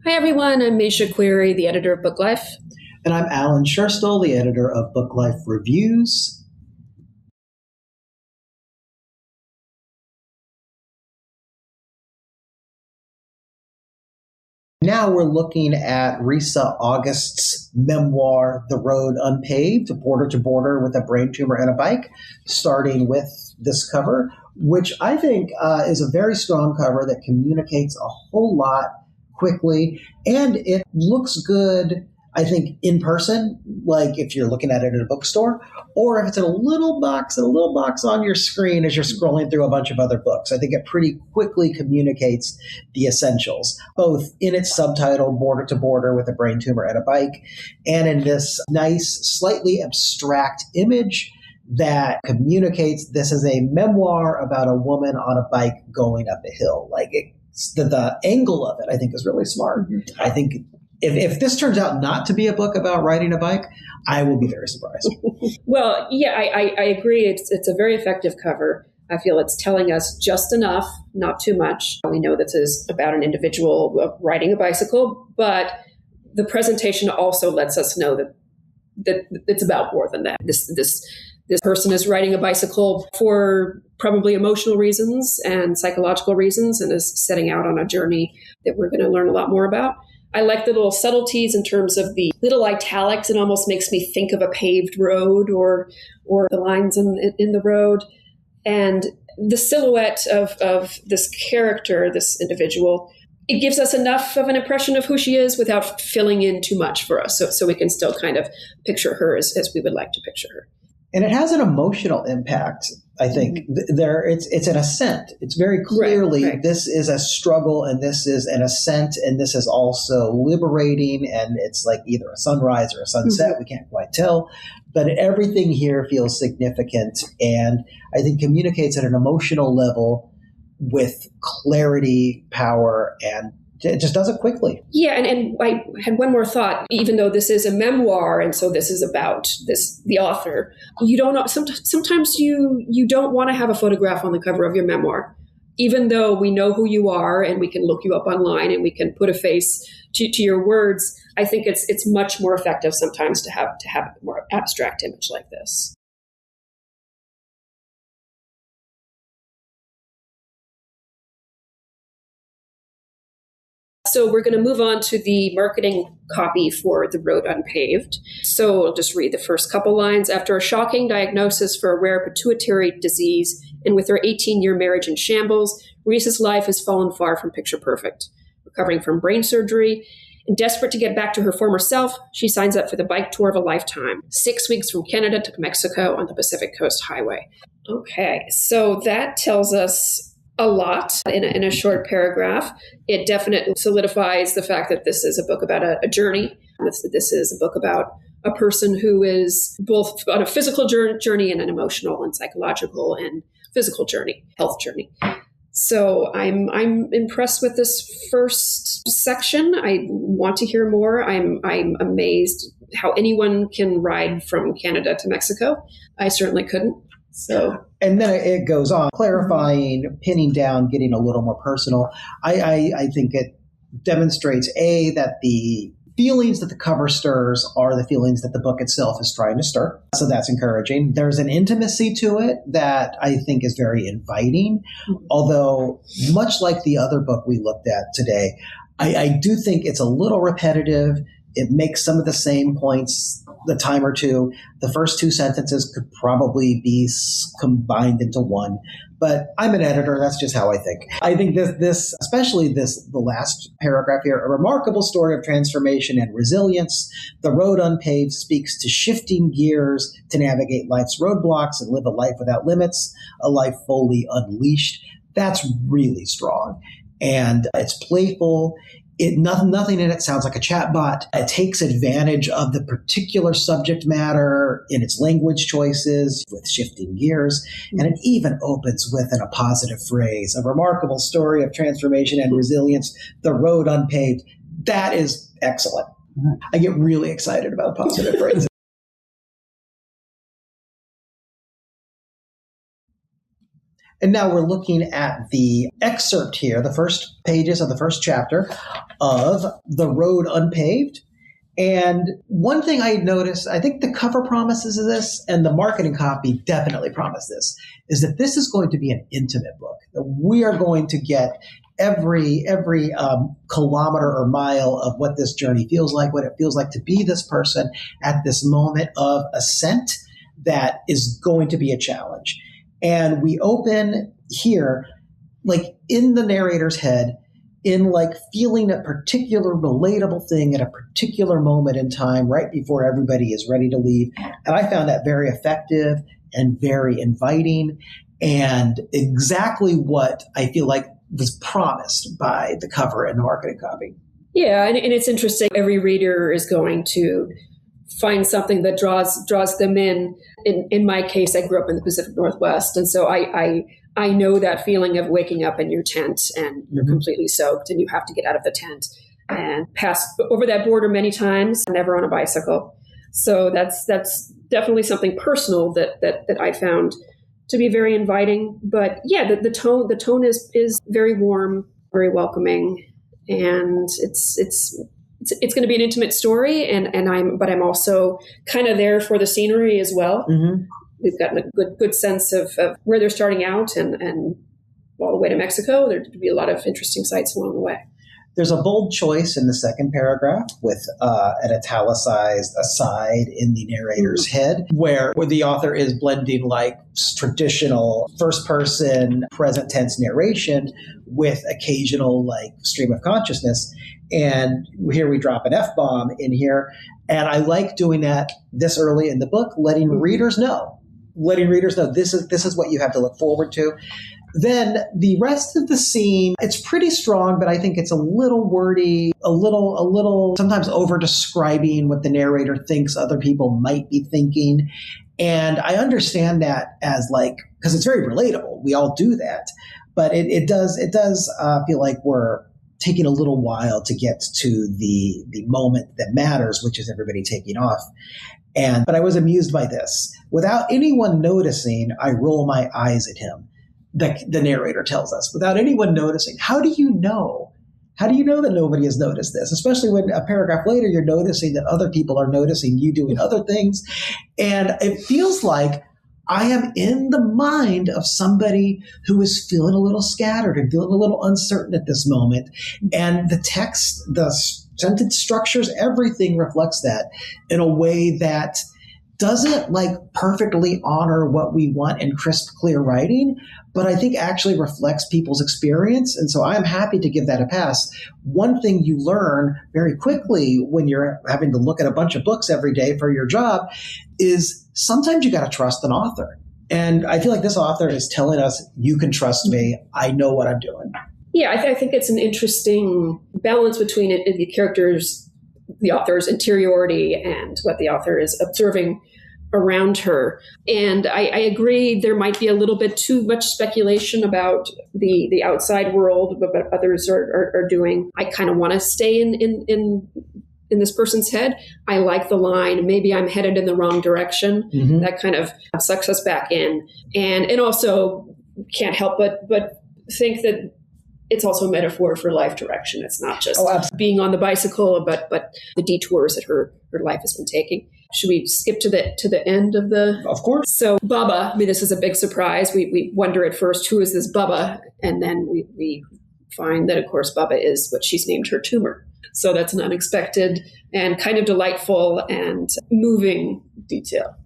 Hi, everyone. I'm Matia Query, the editor of BookLife. And I'm Alan Scherstuhl, the editor of BookLife Reviews. Now we're looking at Risa August's memoir, The Road Unpaved, Border to Border with a Brain Tumor and a Bike, starting with this cover, which I think is a very strong cover that communicates a whole lot quickly, and it looks good, I think, in person, like if you're looking at it at a bookstore, or if it's in a little box on your screen as you're scrolling through a bunch of other books. I think it pretty quickly communicates the essentials, both in its subtitle, Border to Border with a Brain Tumor and a Bike, and in this nice, slightly abstract image that communicates this is a memoir about a woman on a bike going up a hill. Like the angle of it, I think, is really smart. Mm-hmm. I think if this turns out not to be a book about riding a bike, I will be very surprised. Well, yeah, I agree. It's a very effective cover. I feel it's telling us just enough, not too much. We know this is about an individual riding a bicycle, but the presentation also lets us know that it's about more than that. This person is riding a bicycle for probably emotional reasons and psychological reasons, and is setting out on a journey that we're going to learn a lot more about. I like the little subtleties in terms of the little italics. It almost makes me think of a paved road or the lines in the road. And the silhouette of this character, this individual, it gives us enough of an impression of who she is without filling in too much for us. So we can still kind of picture her as we would like to picture her. And it has an emotional impact, I think. It's an ascent. It's very clearly right. This is a struggle, and this is an ascent, and this is also liberating, and it's like either a sunrise or a sunset. Mm-hmm. We can't quite tell. But everything here feels significant, and I think communicates at an emotional level with clarity, power, and it just does it quickly. Yeah, and I had one more thought. Even though this is a memoir, and so this is about the author, you don't know. Sometimes you don't want to have a photograph on the cover of your memoir, even though we know who you are and we can look you up online and we can put a face to your words. I think it's much more effective sometimes to have a more abstract image like this. So we're going to move on to the marketing copy for The Road Unpaved. So I'll just read the first couple lines. After a shocking diagnosis for a rare pituitary disease, and with her 18-year marriage in shambles, Risa's life has fallen far from picture perfect. Recovering from brain surgery and desperate to get back to her former self, she signs up for the bike tour of a lifetime, 6 weeks from Canada to Mexico on the Pacific Coast Highway. Okay, so that tells us a lot in a short paragraph. It definitely solidifies the fact that this is a book about a journey. This is a book about a person who is both on a physical journey and an emotional and psychological and physical journey, health journey. So I'm impressed with this first section. I want to hear more. I'm amazed how anyone can ride from Canada to Mexico. I certainly couldn't. So, and then it goes on, clarifying, pinning down, getting a little more personal. I think it demonstrates, that the feelings that the cover stirs are the feelings that the book itself is trying to stir. So that's encouraging. There's an intimacy to it that I think is very inviting. Although, much like the other book we looked at today, I do think it's a little repetitive. It makes some of the same points the time or two. The first two sentences could probably be combined into one. But I'm an editor. That's just how I think. I think this, especially the last paragraph here, a remarkable story of transformation and resilience. The Road Unpaved speaks to shifting gears to navigate life's roadblocks and live a life without limits, a life fully unleashed. That's really strong. And it's playful. Nothing in it sounds like a chatbot. It takes advantage of the particular subject matter in its language choices with shifting gears. And it even opens with a positive phrase, a remarkable story of transformation and resilience, the road unpaved. That is excellent. I get really excited about positive phrases. And now we're looking at the excerpt here, the first pages of the first chapter of The Road Unpaved. And one thing I noticed, I think the cover promises this, and the marketing copy definitely promised this, is that this is going to be an intimate book. That we are going to get every kilometer or mile of what this journey feels like, what it feels like to be this person at this moment of ascent that is going to be a challenge. And we open here, like in the narrator's head, in like feeling a particular relatable thing at a particular moment in time, right before everybody is ready to leave. And I found that very effective and very inviting and exactly what I feel like was promised by the cover and the marketing copy. Yeah, and it's interesting. Every reader is going to find something that draws them in. In my case, I grew up in the Pacific Northwest, and so I know that feeling of waking up in your tent and you're completely soaked and you have to get out of the tent and pass over that border many times, never on a bicycle. So that's definitely something personal that I found to be very inviting. But yeah, the tone is very warm, very welcoming, and it's going to be an intimate story, and I'm also kind of there for the scenery as well. Mm-hmm. We've gotten a good sense of where they're starting out and all the way to Mexico. There'd be a lot of interesting sights along the way. There's a bold choice in the second paragraph with an italicized aside in the narrator's head where the author is blending like traditional first person present tense narration with occasional like stream of consciousness. And here we drop an F-bomb in here. And I like doing that this early in the book, letting readers know this is what you have to look forward to. Then the rest of the scene, it's pretty strong, but I think it's a little wordy, a little sometimes over describing what the narrator thinks other people might be thinking. And I understand that as like, because it's very relatable. We all do that. But it does feel like we're taking a little while to get to the moment that matters, which is everybody taking off. But I was amused by this. Without anyone noticing, I roll my eyes at him. The narrator tells us, without anyone noticing. How do you know? How do you know that nobody has noticed this? Especially when a paragraph later, you're noticing that other people are noticing you doing other things. And it feels like I am in the mind of somebody who is feeling a little scattered and feeling a little uncertain at this moment. And the text, the sentence structures, everything reflects that in a way that doesn't like perfectly honor what we want in crisp, clear writing, but I think actually reflects people's experience. And so I'm happy to give that a pass. One thing you learn very quickly when you're having to look at a bunch of books every day for your job is sometimes you got to trust an author. And I feel like this author is telling us, you can trust me. I know what I'm doing. Yeah, I think it's an interesting balance between the characters, the author's interiority and what the author is observing around her. And I agree there might be a little bit too much speculation about the outside world, what others are doing. I kind of want to stay in this person's head. I like the line, maybe I'm headed in the wrong direction. Mm-hmm. That kind of sucks us back in. And also can't help but think that it's also a metaphor for life direction. It's not just being on the bicycle, but the detours that her life has been taking. Should we skip to the end of the? Of course. So Bubba, I mean, this is a big surprise. We wonder at first, who is this Bubba? And then we find that, of course, Bubba is what she's named her tumor. So that's an unexpected and kind of delightful and moving detail.